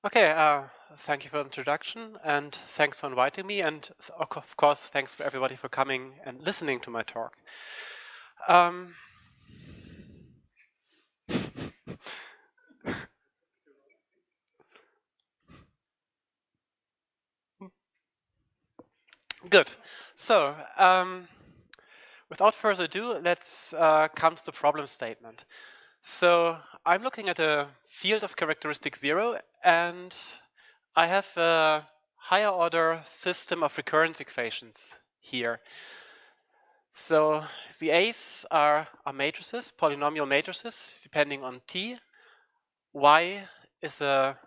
Okay, thank you for the introduction, and thanks for inviting me, and of course, thanks for everybody for coming and listening to my talk. Um, Good. So, without further ado, let's come to the problem statement. So, I'm looking at a field of characteristic 0, and I have a higher order system of recurrence equations here. So the A's are matrices, polynomial matrices, depending on T. Y is a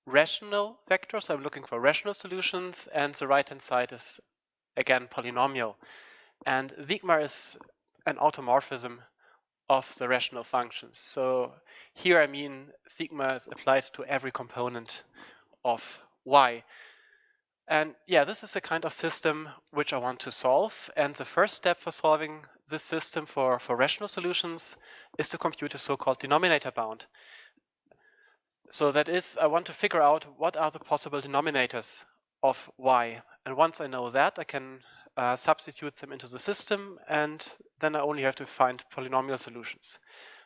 rational vector, so I'm looking for rational solutions, and the right-hand side is, again, polynomial. And sigma is an automorphism of the rational functions. So here I mean sigma is applied to every component of Y. And yeah, this is the kind of system which I want to solve. And the first step for solving this system for rational solutions is to compute a so-called denominator bound. So that is, I want to figure out what are the possible denominators of Y. And once I know that, I can substitute them into the system, and then I only have to find polynomial solutions.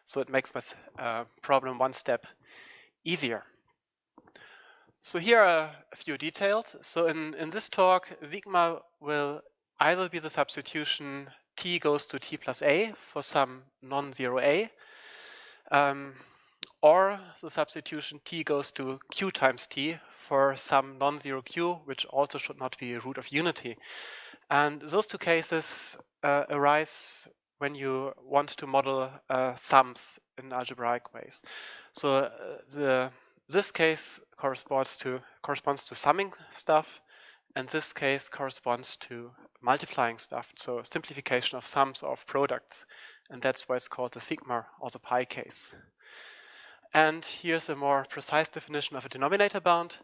So it makes my problem one step easier. So here are a few details. So in this talk, sigma will either be the substitution t goes to t plus a for some non-zero a, or the substitution t goes to q times t for some non-zero q, which also should not be a root of unity. And those two cases arise when you want to model sums in algebraic ways. So this case corresponds to summing stuff, and this case corresponds to multiplying stuff, so simplification of sums or of products, and that's why it's called the sigma or the pi case. And here's a more precise definition of a denominator bound.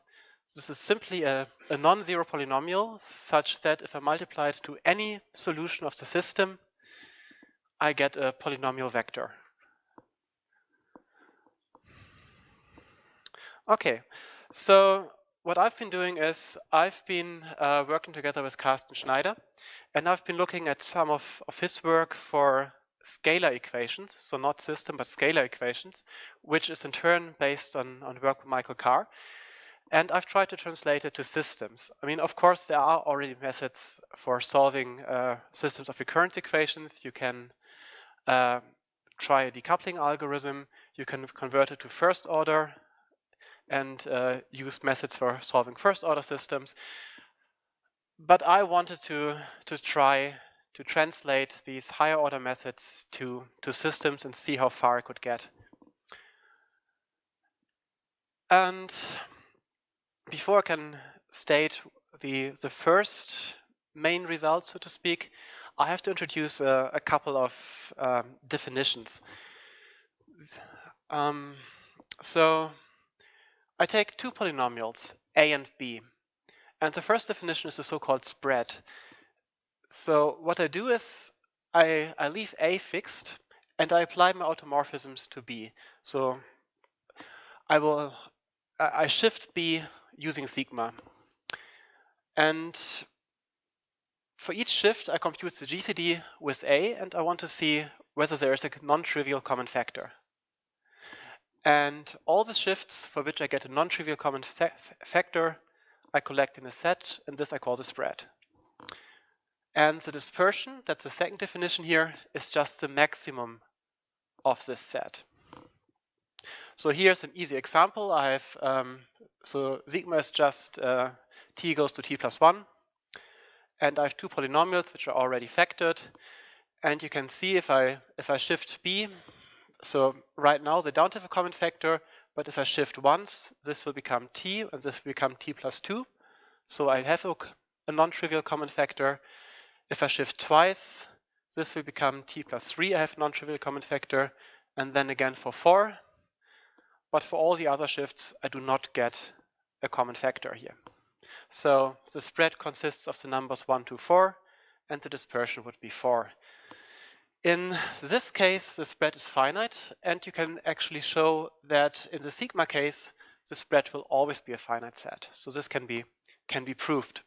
This is simply a non-zero polynomial, such that if I multiply it to any solution of the system, I get a polynomial vector. Okay, so what I've been doing is I've been working together with Carsten Schneider, and I've been looking at some of his work for scalar equations, so not system, but scalar equations, which is in turn based on work by Michael Carr. And I've tried to translate it to systems. I mean, of course, there are already methods for solving systems of recurrence equations. You can try a decoupling algorithm. You can convert it to first order and use methods for solving first order systems. But I wanted to try to translate these higher order methods to systems and see how far I could get. And before I can state the first main result, so to speak, I have to introduce a couple of definitions. So I take two polynomials, a and b, and the first definition is the so-called spread. So what I do is I leave a fixed and I apply my automorphisms to b. So I shift b using sigma. And for each shift, I compute the GCD with a, and I want to see whether there is a non-trivial common factor. And all the shifts for which I get a non-trivial common factor, I collect in a set, and this I call the spread. And the dispersion, that's the second definition here, is just the maximum of this set. So here's an easy example. I have, so sigma is just t goes to t plus 1. And I have two polynomials which are already factored. And you can see if I shift b, so right now they don't have a common factor, but if I shift once, this will become t, and this will become t plus 2. So I have a non-trivial common factor. If I shift twice, this will become t plus 3. I have a non-trivial common factor, and then again for 4. But for all the other shifts, I do not get a common factor here. So the spread consists of the numbers 1 to 4, and the dispersion would be 4. In this case, the spread is finite, and you can actually show that in the sigma case, the spread will always be a finite set. So this can be proved.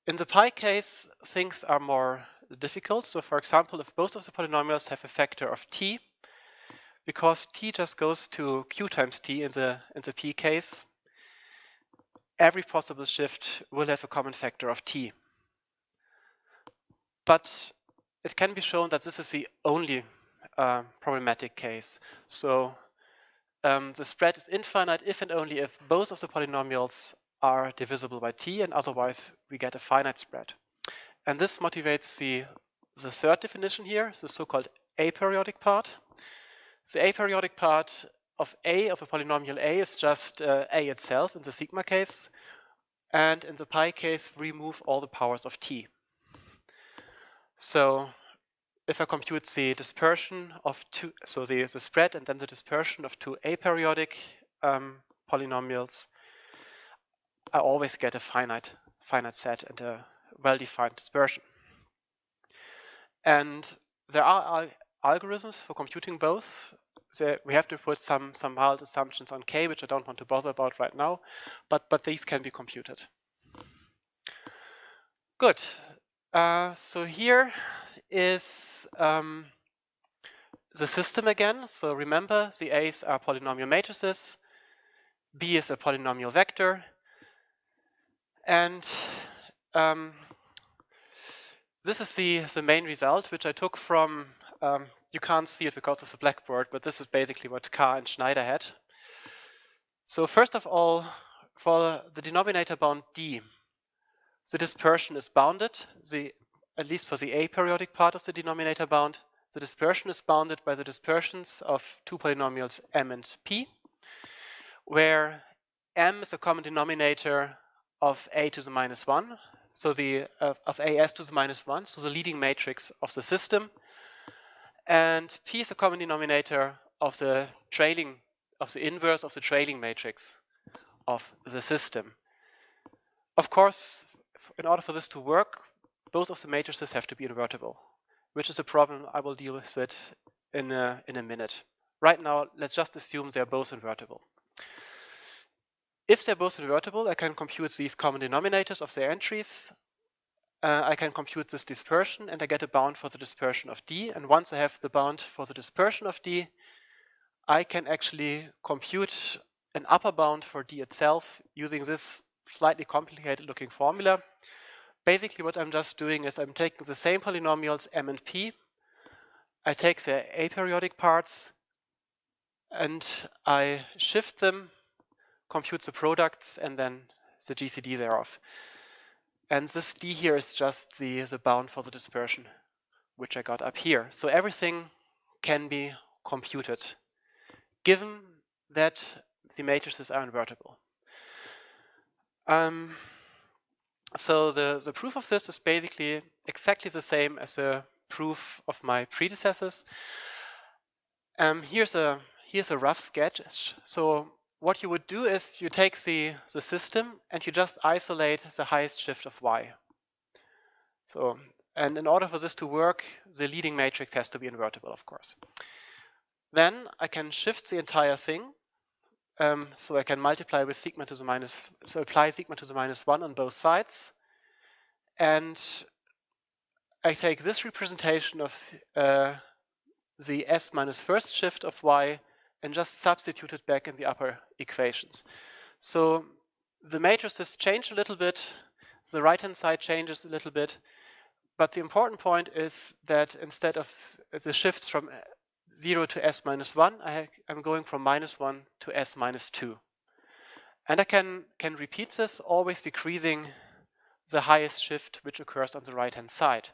In the pi case, things are more difficult. So for example, if both of the polynomials have a factor of t, because t just goes to q times t in the p case, every possible shift will have a common factor of t. But it can be shown that this is the only problematic case. So the spread is infinite if and only if both of the polynomials are divisible by t, and otherwise we get a finite spread. And this motivates the third definition here, the so-called aperiodic part. The aperiodic part of a polynomial a is just a itself in the sigma case, and in the pi case remove all the powers of t. So if I compute the dispersion of two, so the spread and then the dispersion of two aperiodic polynomials, I always get a finite set and a well-defined dispersion. And there are algorithms for computing both. We have to put some mild assumptions on k, which I don't want to bother about right now, but these can be computed. Good. So here is the system again. So remember, the A's are polynomial matrices, B is a polynomial vector, and this is the main result, which I took from, you can't see it because it's a blackboard, but this is basically what Carr and Schneider had. So first of all, for the denominator bound D, the dispersion is bounded, at least for the aperiodic part of the denominator bound, the dispersion is bounded by the dispersions of two polynomials m and p, where m is a common denominator of a to the minus 1, so of as to the minus 1, so the leading matrix of the system, and p is a common denominator of the inverse of the trailing matrix of the system. Of course, in order for this to work, both of the matrices have to be invertible, which is a problem I will deal with it in a minute. Right now, let's just assume they're both invertible. If they're both invertible, I can compute these common denominators of their entries. I can compute this dispersion, and I get a bound for the dispersion of D. And once I have the bound for the dispersion of D, I can actually compute an upper bound for D itself using this slightly complicated looking formula. Basically, what I'm just doing is I'm taking the same polynomials m and p, I take their aperiodic parts, and I shift them, compute the products, and then the GCD thereof. And this D here is just the bound for the dispersion, which I got up here. So everything can be computed, given that the matrices are invertible. So the proof of this is basically exactly the same as the proof of my predecessors. Here's a rough sketch. So what you would do is you take the system and you just isolate the highest shift of y. So, and in order for this to work, the leading matrix has to be invertible, of course. Then I can shift the entire thing. So I can multiply with sigma to the minus, so apply sigma to the minus 1 on both sides. And I take this representation of the s minus first shift of y and just substitute it back in the upper equations. So the matrices change a little bit, the right-hand side changes a little bit, but the important point is that instead of the shifts from 0 to s minus 1, I'm going from minus 1 to s minus 2. And I can repeat this, always decreasing the highest shift which occurs on the right-hand side.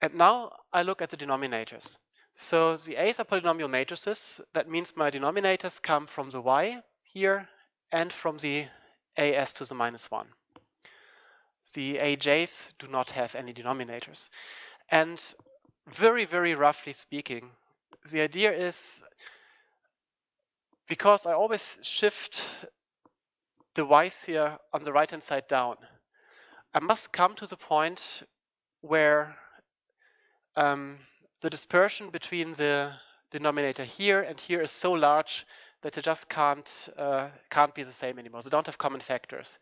And now I look at the denominators. So the A's are polynomial matrices. That means my denominators come from the y here and from the as to the minus 1. The aj's do not have any denominators. And very, very roughly speaking, the idea is, because I always shift the y's here on the right-hand side down, I must come to the point where the dispersion between the denominator here and here is so large that they just can't be the same anymore. They don't have common factors.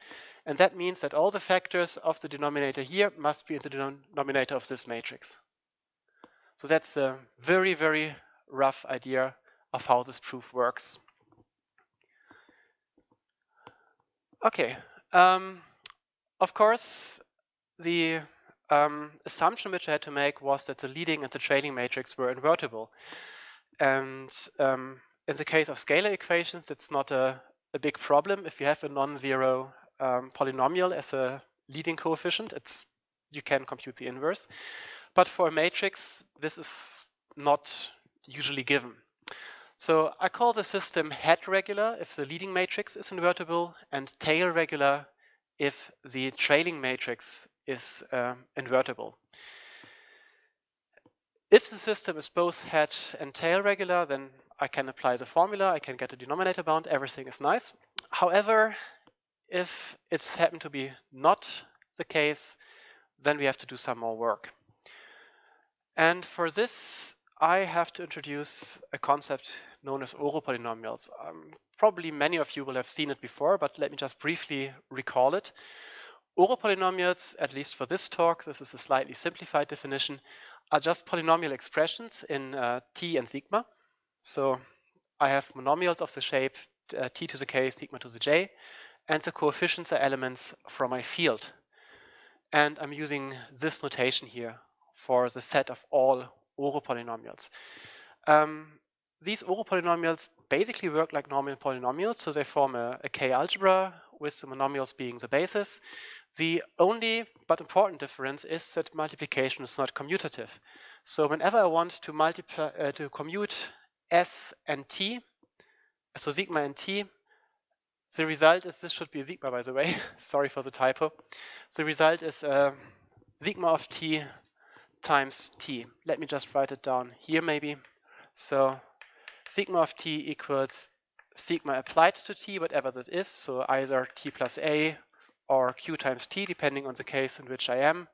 And that means that all the factors of the denominator here must be in the denominator of this matrix. So that's a very, very rough idea of how this proof works. Okay. Of course, the assumption which I had to make was that the leading and the trailing matrix were invertible. And in the case of scalar equations, it's not a big problem. If you have a non-zero polynomial as a leading coefficient, you can compute the inverse. But for a matrix, this is not usually given. So I call the system head regular if the leading matrix is invertible, and tail regular if the trailing matrix is invertible. If the system is both head and tail regular, then I can apply the formula, I can get a denominator bound, everything is nice. However, if it's happened to be not the case, then we have to do some more work. And for this, I have to introduce a concept known as Oro polynomials. Probably many of you will have seen it before, but let me just briefly recall it. Oro polynomials, at least for this talk, this is a slightly simplified definition, are just polynomial expressions in t and sigma. So I have monomials of the shape t to the k, sigma to the j, and the coefficients are elements from my field. And I'm using this notation here for the set of all Oro polynomials. These Oro polynomials basically work like normal polynomials, so they form a K-algebra with the monomials being the basis. The only but important difference is that multiplication is not commutative. So whenever I want to commute S and T, so sigma and T, the result is, this should be sigma by the way, sorry for the typo. The result is sigma of T times T. Let me just write it down here maybe. So sigma of T equals sigma applied to T, whatever that is, so either T plus A or Q times T, depending on the case in which I am,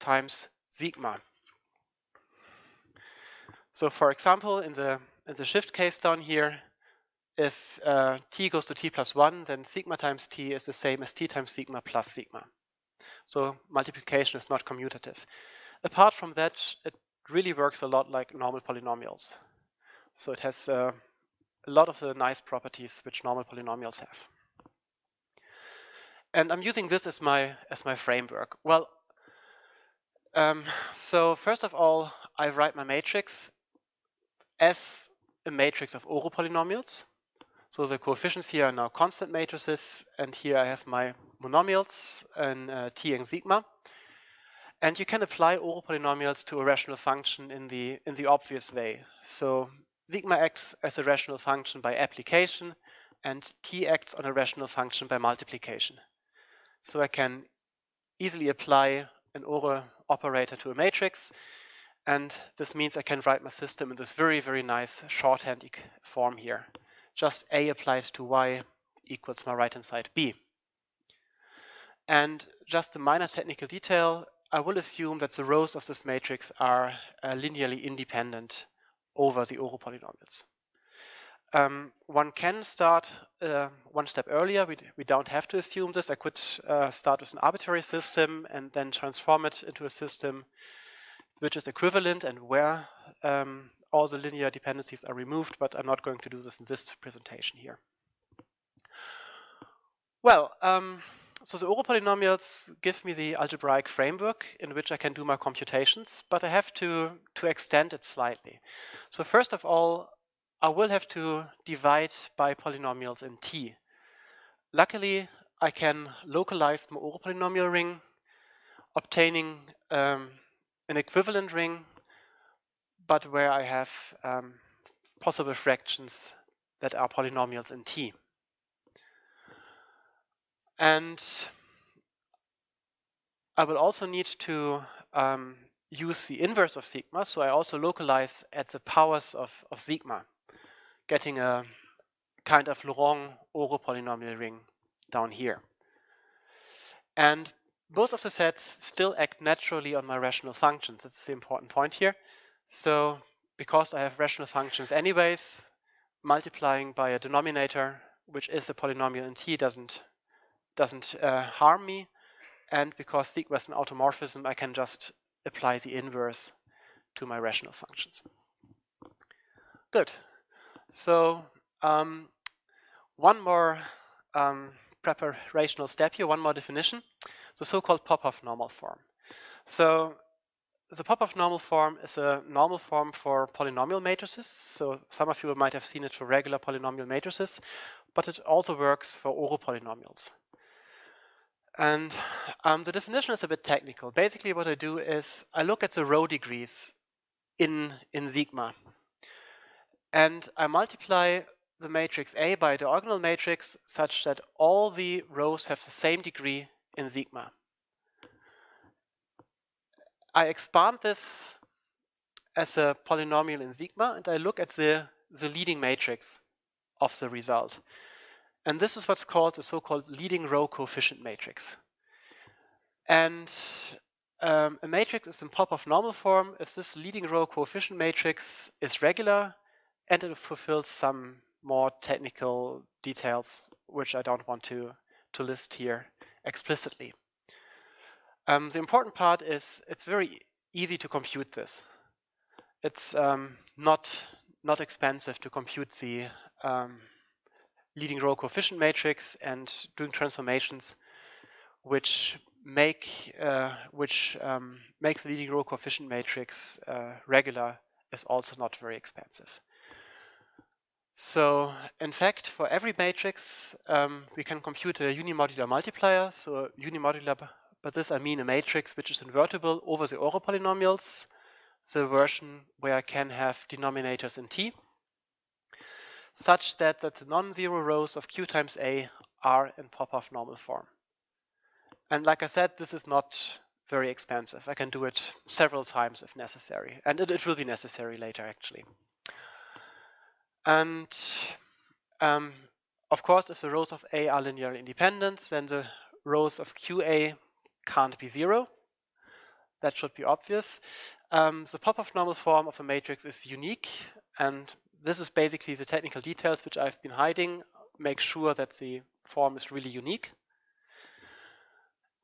times sigma. So for example, in the shift case down here, if T goes to T plus 1, then sigma times T is the same as T times sigma plus sigma. So multiplication is not commutative. Apart from that, it really works a lot like normal polynomials. So it has a lot of the nice properties which normal polynomials have. And I'm using this as my framework. Well, so first of all, I write my matrix as a matrix of Oro polynomials. So the coefficients here are now constant matrices, and here I have my monomials and T and sigma. And you can apply Oro polynomials to a rational function in the obvious way. So sigma acts as a rational function by application, and T acts on a rational function by multiplication. So I can easily apply an Oro operator to a matrix, and this means I can write my system in this very, very nice shorthand form here. Just A applied to Y equals my right-hand side B. And just a minor technical detail, I will assume that the rows of this matrix are linearly independent over the Oro polynomials. One can start one step earlier. We don't have to assume this. I could start with an arbitrary system and then transform it into a system which is equivalent and where all the linear dependencies are removed, but I'm not going to do this in this presentation here. Well, so the Oro polynomials give me the algebraic framework in which I can do my computations, but I have to extend it slightly. So first of all, I will have to divide by polynomials in T. Luckily, I can localize my Oro polynomial ring, obtaining an equivalent ring, but where I have possible fractions that are polynomials in T. And I will also need to use the inverse of sigma, so I also localize at the powers of sigma, getting a kind of Laurent Oro polynomial ring down here. And both of the sets still act naturally on my rational functions. That's the important point here. So because I have rational functions anyways, multiplying by a denominator, which is a polynomial in T, doesn't harm me. And because sigma is an automorphism, I can just apply the inverse to my rational functions. Good. So one more preparational step here, one more definition, the so-called Popov normal form. So the Popov normal form is a normal form for polynomial matrices. So some of you might have seen it for regular polynomial matrices, but it also works for Oro polynomials. And the definition is a bit technical. Basically what I do is I look at the row degrees in sigma. And I multiply the matrix A by a diagonal matrix such that all the rows have the same degree in sigma. I expand this as a polynomial in sigma, and I look at the leading matrix of the result. And this is what's called the so-called leading row coefficient matrix. And a matrix is in Popov normal form if this leading row coefficient matrix is regular and it fulfills some more technical details which I don't want to list here explicitly. The important part is it's very easy to compute this. It's not expensive to compute the leading row coefficient matrix, and doing transformations which makes the leading row coefficient matrix regular is also not very expensive. So in fact, for every matrix, we can compute a unimodular multiplier. So unimodular, by this I mean a matrix which is invertible over the Oro polynomials, the version where I can have denominators in T, such that the non-zero rows of Q times A are in Popov normal form. And like I said, this is not very expensive. I can do it several times if necessary, and it will be necessary later actually. And of course, if the rows of A are linearly independent, then the rows of QA can't be zero. That should be obvious. The Popov normal form of a matrix is unique, and this is basically the technical details which I've been hiding. Make sure that the form is really unique.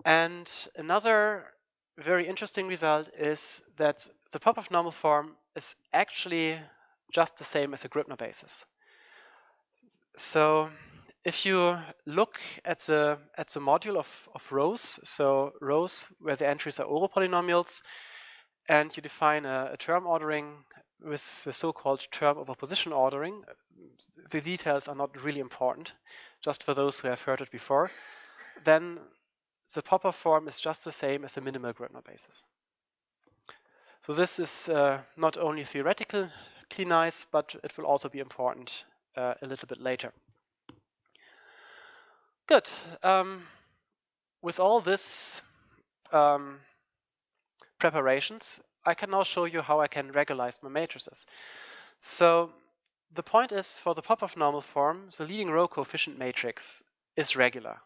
And another very interesting result is that the Popov normal form is actually just the same as a Gribner basis. So if you look at the module of rows, so rows where the entries are Oro polynomials, and you define a term ordering with the so-called term over position ordering, the details are not really important, just for those who have heard it before, then the Popov form is just the same as a minimal Gribner basis. So this is not only theoretically nice, but it will also be important a little bit later. Good. With all this preparations, I can now show you how I can regularize my matrices. So the point is, for the Popov normal form, the leading row coefficient matrix is regular.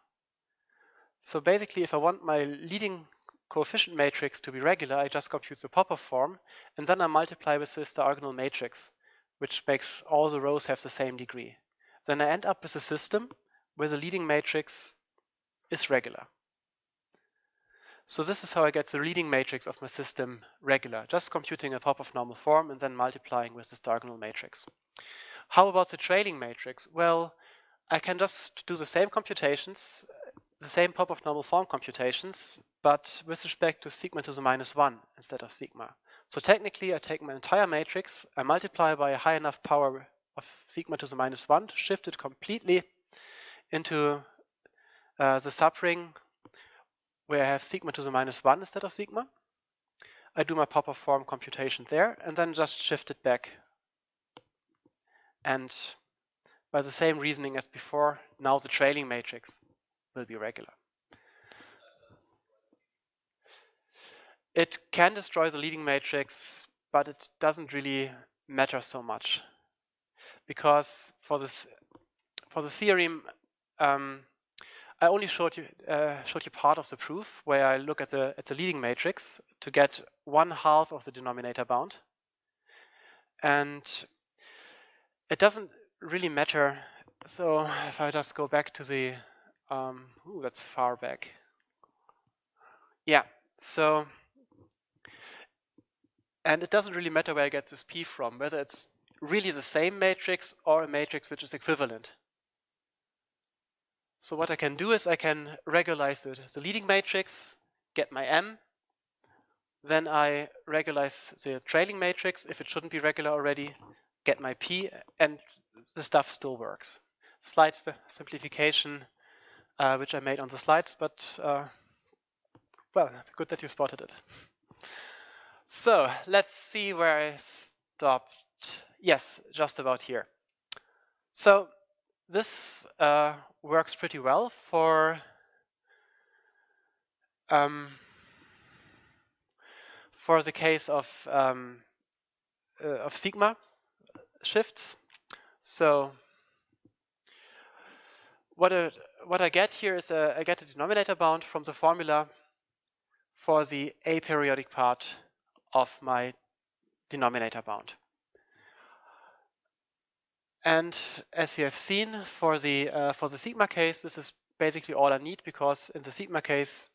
So basically, if I want my leading coefficient matrix to be regular, I just compute the Popov form, and then I multiply with this diagonal matrix, which makes all the rows have the same degree. Then I end up with a system where the leading matrix is regular. So this is how I get the leading matrix of my system regular, just computing a Popov normal form and then multiplying with this diagonal matrix. How about the trailing matrix? Well, I can just do the same computations, the same Popov normal form computations, but with respect to sigma to the -1 instead of sigma. So technically, I take my entire matrix, I multiply by a high enough power of sigma to the -1 to shift it completely into the subring where I have sigma to the -1 instead of sigma. I do my Popov form computation there and then just shift it back. And by the same reasoning as before, now the trailing matrix will be regular. It can destroy the leading matrix, but it doesn't really matter so much. Because for the theorem, I only showed you part of the proof where I look at the leading matrix to get 1/2 of the denominator bound. And it doesn't really matter. So if I just go back to the, that's far back. Yeah, so, and it doesn't really matter where I get this P from, whether it's really the same matrix or a matrix which is equivalent. So what I can do is I can regularize the leading matrix, get my M, then I regularize the trailing matrix, if it shouldn't be regular already, get my P, and the stuff still works. Slight simplification which I made on the slides, but well, good that you spotted it. So let's see where I stopped. Yes, just about here. So this works pretty well for the case of sigma shifts. So what I get here is I get a denominator bound from the formula for the aperiodic part of my denominator bound. And as we have seen for the sigma case, this is basically all I need, because in the sigma case,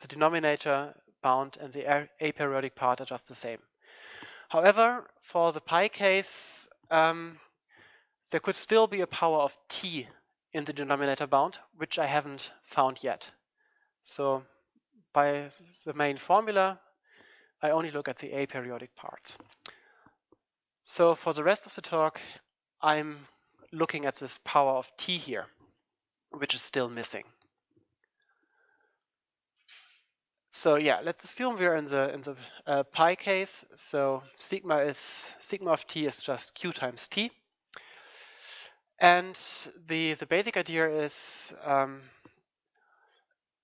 the denominator bound and the aperiodic part are just the same. However, for the pi case, there could still be a power of t in the denominator bound, which I haven't found yet. So by the main formula, I only look at the aperiodic parts. So for the rest of the talk, I'm looking at this power of t here, which is still missing. So yeah, let's assume we're in the pi case. So sigma of t is just q times t. And the basic idea is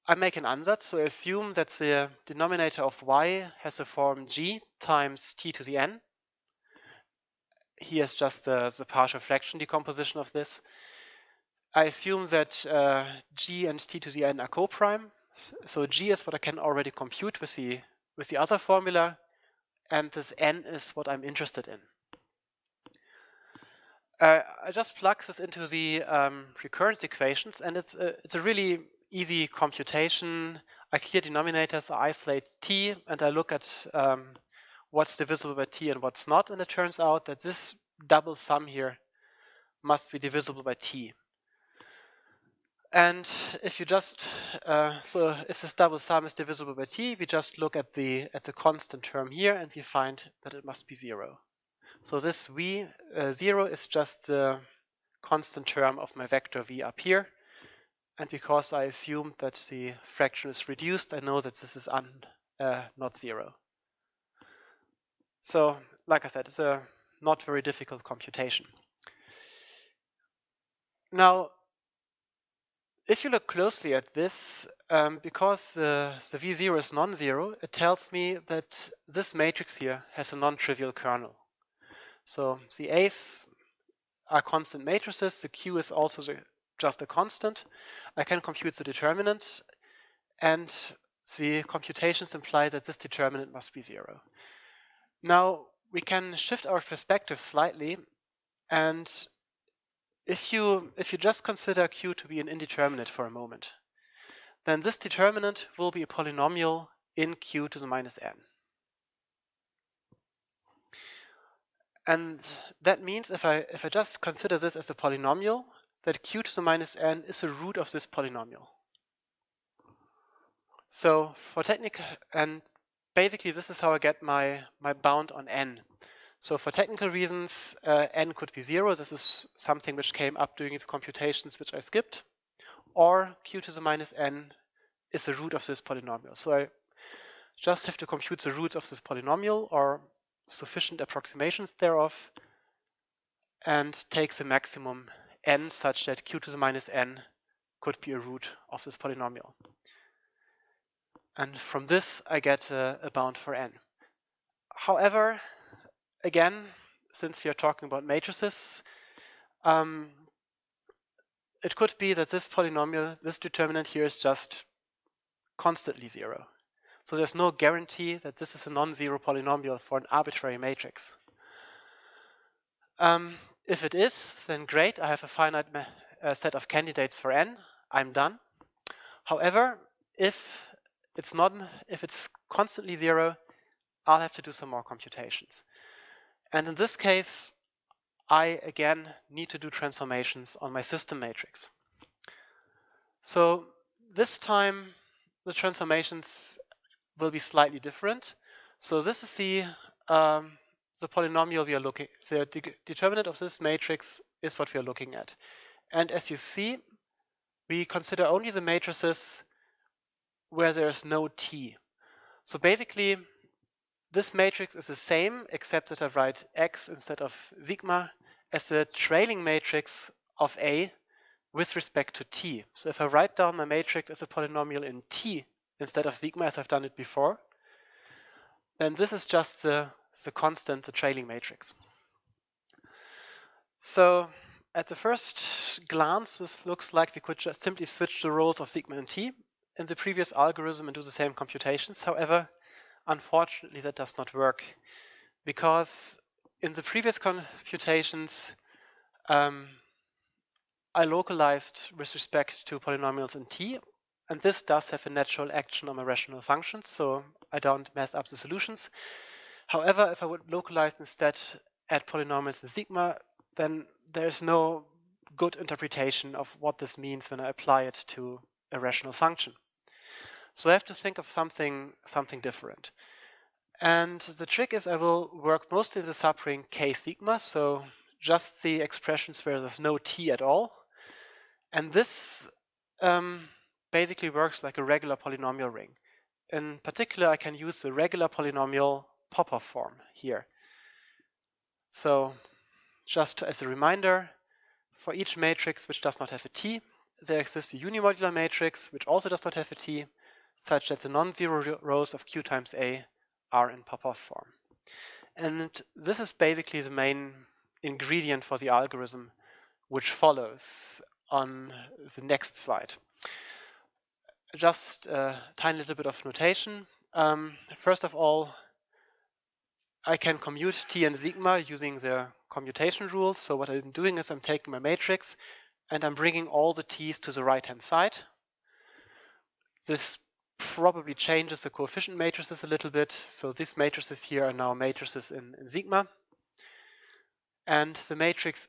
I make an ansatz, so I assume that the denominator of y has the form g times t to the n. Here's just the partial fraction decomposition of this. I assume that g and t to the n are coprime. So g is what I can already compute with the other formula, and this n is what I'm interested in. I just plug this into the recurrence equations, and it's a really easy computation. I clear denominators, I isolate t, and I look at what's divisible by t and what's not, and it turns out that this double sum here must be divisible by t. And if you just, so if this double sum is divisible by t, we just look at the constant term here, and we find that it must be 0. So this v, 0 is just the constant term of my vector v up here. And because I assume that the fraction is reduced, I know that this is not 0. So, like I said, it's a not very difficult computation. Now, if you look closely at this, because the v0 is non-zero, it tells me that this matrix here has a non-trivial kernel. So the A's are constant matrices, the Q is also just a constant. I can compute the determinant, and the computations imply that this determinant must be 0. Now, we can shift our perspective slightly, and if you just consider Q to be an indeterminate for a moment, then this determinant will be a polynomial in Q to the minus n. And that means if I just consider this as a polynomial, that Q to the minus n is a root of this polynomial. So for technical, and basically this is how I get my bound on n. So for technical reasons, n could be 0. This is something which came up during the computations which I skipped. Or Q to the minus n is a root of this polynomial. So I just have to compute the roots of this polynomial, or sufficient approximations thereof, and take the maximum n such that Q to the minus n could be a root of this polynomial. And from this, I get a bound for n. However, again, since we are talking about matrices, it could be that this polynomial, this determinant here, is just constantly 0. So there's no guarantee that this is a non-zero polynomial for an arbitrary matrix. If it is, then great, I have a finite set of candidates for n, I'm done. However, if it's constantly 0, I'll have to do some more computations. And in this case, I again need to do transformations on my system matrix. So this time the transformations will be slightly different. So this is the polynomial we are looking at. The determinant of this matrix is what we are looking at. And as you see, we consider only the matrices where there's no t. So basically, this matrix is the same, except that I write x instead of sigma as the trailing matrix of A with respect to t. So if I write down my matrix as a polynomial in t instead of sigma as I've done it before, then this is just the constant, the trailing matrix. So at the first glance, this looks like we could just simply switch the roles of sigma and t in the previous algorithm and do the same computations. However, unfortunately, that does not work, because in the previous computations, I localized with respect to polynomials in t, and this does have a natural action on my rational functions, so I don't mess up the solutions. However, if I would localize instead at polynomials in sigma, then there's no good interpretation of what this means when I apply it to a rational function. So I have to think of something different. And the trick is I will work mostly the subring k sigma, so just the expressions where there's no t at all. And this basically works like a regular polynomial ring. In particular, I can use the regular polynomial Popov form here. So just as a reminder, for each matrix which does not have a t, there exists a unimodular matrix which also does not have a t, such that the non-zero rows of q times a are in Popov form. And this is basically the main ingredient for the algorithm which follows on the next slide. Just a tiny little bit of notation. First of all, I can commute t and sigma using the commutation rules. So what I'm doing is I'm taking my matrix and I'm bringing all the t's to the right-hand side. This probably changes the coefficient matrices a little bit. So these matrices here are now matrices in sigma. And the matrix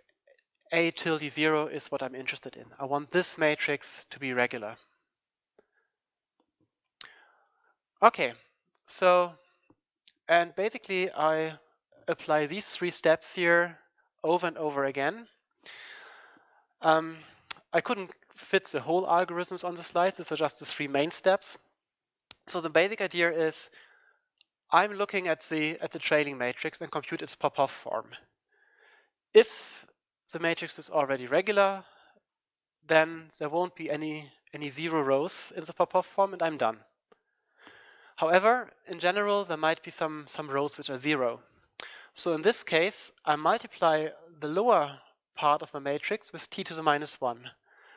A tilde 0 is what I'm interested in. I want this matrix to be regular. Okay, so, and basically I apply these 3 steps here over and over again. I couldn't fit the whole algorithms on the slides. These are just the 3 main steps. So the basic idea is I'm looking at the trailing matrix and compute its Popov form. If the matrix is already regular, then there won't be any 0 rows in the Popov form and I'm done. However, in general, there might be some rows which are 0. So in this case, I multiply the lower part of my matrix with t to the minus 1,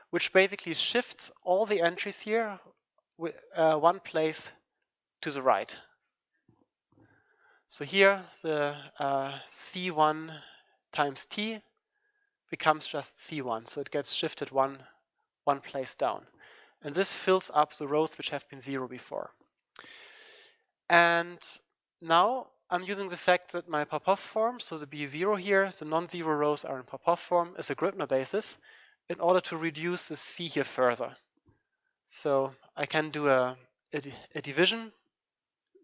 which basically shifts all the entries here with, 1 place to the right. So here, the c1 times t becomes just c1, so it gets shifted one place down. And this fills up the rows which have been 0 before. And now I'm using the fact that my Popov form, so the B0 here, the non-zero rows are in Popov form as a Grübner basis, in order to reduce the C here further. So I can do a division,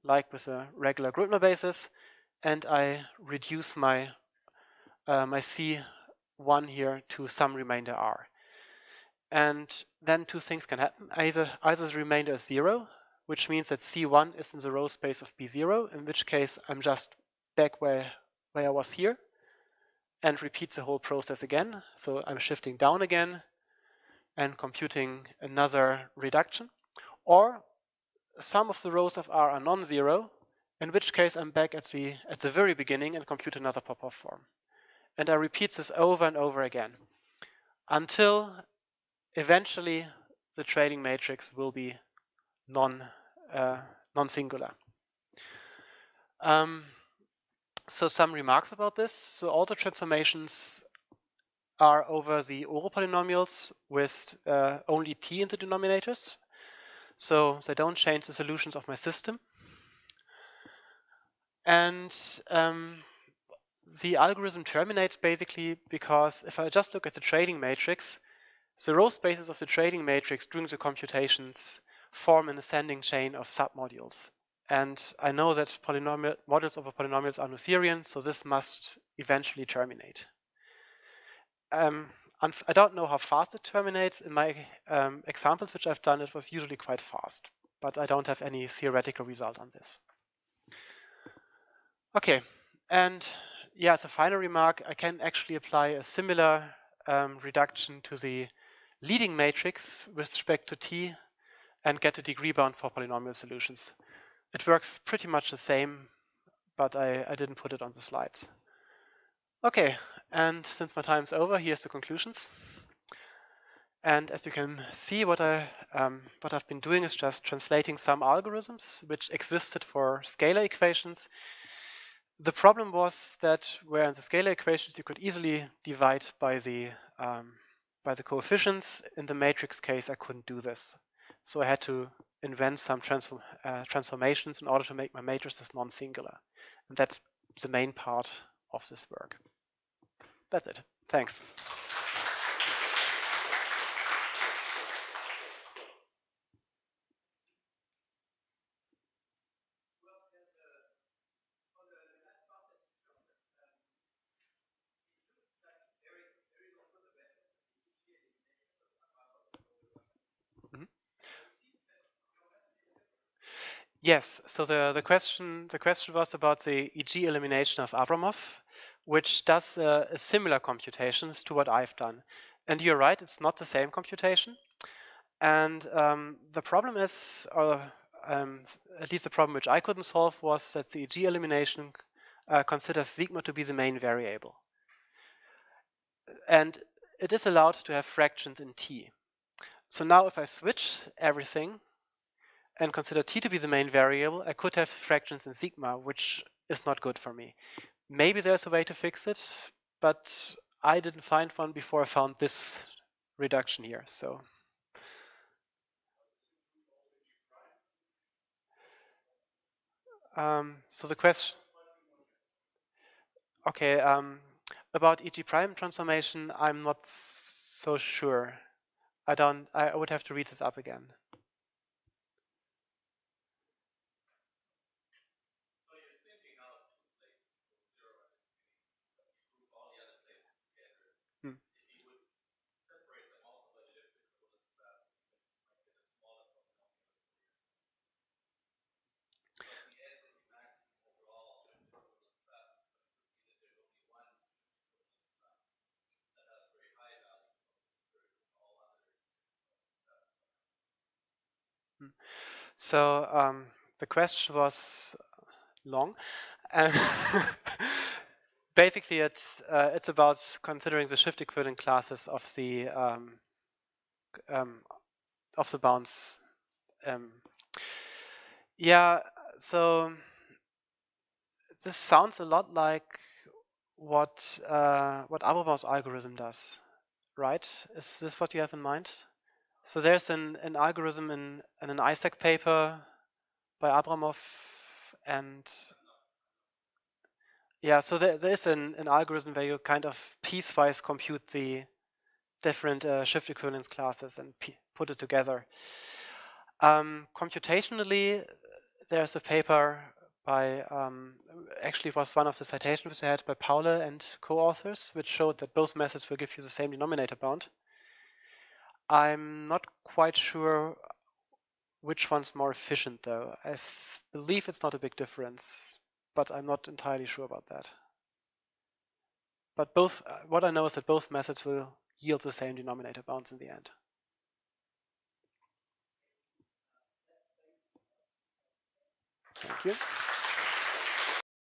like with a regular Grübner basis, and I reduce my my C1 here to some remainder R. And then 2 things can happen. Either the remainder is 0, which means that C1 is in the row space of B0, in which case I'm just back where I was here and repeat the whole process again. So I'm shifting down again and computing another reduction. Or some of the rows of R are non-zero, in which case I'm back at the very beginning and compute another Popov form. And I repeat this over and over again until eventually the trailing matrix will be non-singular. So some remarks about this. So all the transformations are over the Oro polynomials with only t in the denominators. So they don't change the solutions of my system. And the algorithm terminates basically because if I just look at the trading matrix, the row spaces of the trading matrix during the computations form an ascending chain of submodules. And I know that models over polynomials are Noetherian, so this must eventually terminate. I don't know how fast it terminates. In my examples which I've done, it was usually quite fast, but I don't have any theoretical result on this. Okay, and yeah, as a final remark, I can actually apply a similar reduction to the leading matrix with respect to t and get a degree bound for polynomial solutions. It works pretty much the same, but I didn't put it on the slides. Okay, and since my time's over, here's the conclusions. And as you can see, what I've been doing is just translating some algorithms which existed for scalar equations. The problem was that where in the scalar equations you could easily divide by the coefficients, in the matrix case I couldn't do this. So I had to invent some transformations in order to make my matrices non-singular. And that's the main part of this work. That's it. Thanks. Yes, so the question was about the EG elimination of Abramov, which does a similar computations to what I've done. And you're right, it's not the same computation. And the problem is, at least the problem which I couldn't solve, was that the EG elimination considers sigma to be the main variable. And it is allowed to have fractions in t. So now if I switch everything and consider t to be the main variable, I could have fractions in sigma, which is not good for me. Maybe there's a way to fix it, but I didn't find one before I found this reduction here. So the question, okay, about EG prime transformation, I'm not so sure. I would have to read this up again. So the question was long, and basically it's about considering the shift equivalent classes of the bounds. Yeah, so this sounds a lot like what Abramow's algorithm does, right? Is this what you have in mind? So there's an algorithm in an Isaac paper by Abramov, and yeah, so there is an algorithm where you kind of piecewise compute the different shift equivalence classes and put it together. Computationally, there's a paper by, actually it was one of the citations which I had by Paule and co-authors, which showed that both methods will give you the same denominator bound. I'm not quite sure which one's more efficient though. I believe it's not a big difference, but I'm not entirely sure about that. But both, what I know is that both methods will yield the same denominator bounds in the end. Thank you.